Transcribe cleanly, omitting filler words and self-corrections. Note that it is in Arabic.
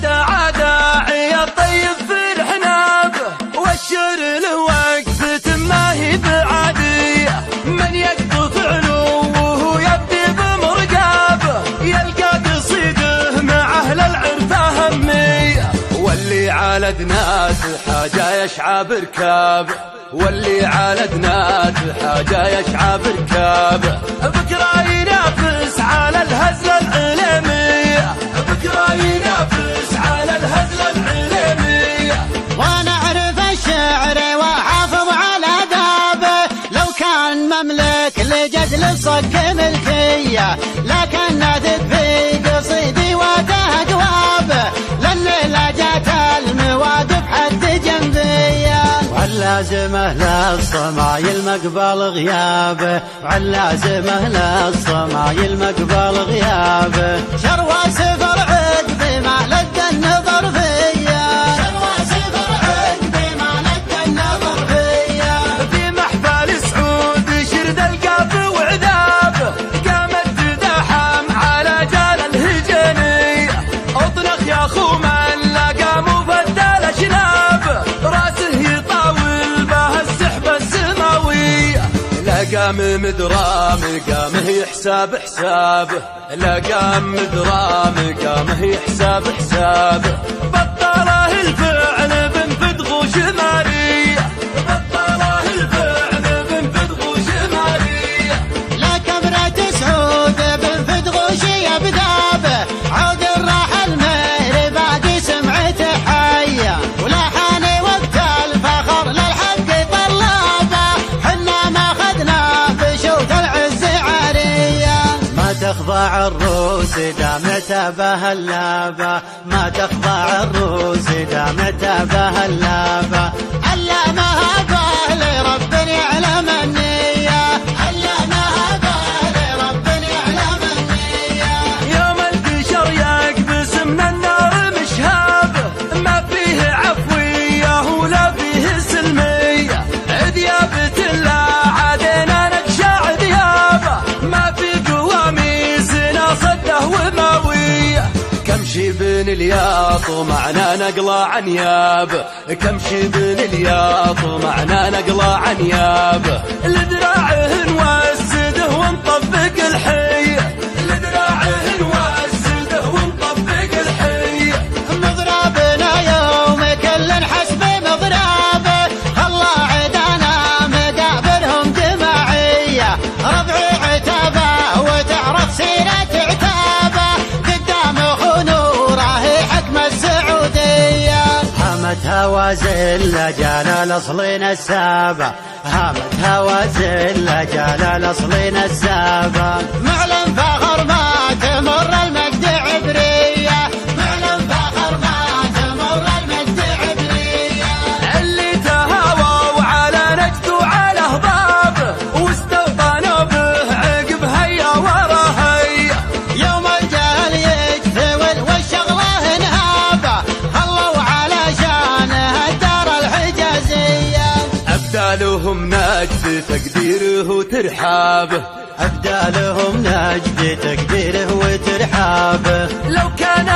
دعا داعي الطيب في الحناب والشر له وقفة ما هي بعادية. من يقطف علوه يبدي بمرقابه يلقى قصيده مع أهل العرفة همية. واللي على دنات حاجة يشعى بركابه واللي على دنات حاجة يشعى بركابه. بكرة ينافس على الهزلة العلمية بكرة ينافس على الهزلة العلمية. وانا اعرف الشعر واحافظ على ادابه لو كان مملك لجزل صك ملكيه لكن نادت في قصيدي وتهجوابه لان لا جات المواقف حد جنبيه. وعلازمه للصمايل مقبل غيابه وعلازمه للصمايل مقبل غيابه. شروى سفر عقبي ما لد النظر فيا شروى سفر عقبي ما لد النظر فيا. في محفل سعود شرد القاف وعذابه قامت تدحم على جال الهجنية. اطلق يا خو من لقى مفدل اشنابه راسه يطاول به السحبة السماوية. لقام مدرام قامه يحساب حسابه لقام مدرام قامه يحساب حسابه. بطله الفعل بنفد غوش مارية بطله الفعل بنفد غوش مارية. لا كبرة سعود بنفد غوشي بذابه عود الراحل المهر باقي سمعته حية ولا حاني وقت الفخر للحق طلابه حنا ما خذنا بشوت العز عارية. ما تخضع الروس دامته بهاللابه ما تخضع الروس دامته بهاللابه. علمها به لرب يعلم النية علمها به لرب يعلم النية. يوم القشر يقبس من النار مشهابه ما فيه عفوية ولا فيه سلمية. عذيابة الله عادنا نقشع عذيابه ما في قواميسنا صده وماوية. كم شبن الياط ومعنا نقلع عنيابه كم شبن الياط ومعنا نقلع عنيابه. لدراعه نوسده ونطبق الحية لدراعه نوسده ونطبق الحية. مضربنا يوم كل حسب مضربه الله عدانا مقابلهم جماعية. ربعي عتابه وتعرف سيرة عتابه قدام خنوره حكم السعودية. هامت هوازل لجال الاصلين السابع هامت هوازل لجال الاصلين السابع. معلن فخر ما تمر المجد عبرية معلن فخر ما تمر المجد عبرية. اللي تهاووا على نجد وعلى هضابه واستوطنوا به عقب هيا ورا هيا. يوم الجهل يجثول والشغله انهابه خلوا على شانه الدار الحجازية. أبدالهم نجد تقديره وترحابه أبدالهم نجد تقديره وترحابه. لو كان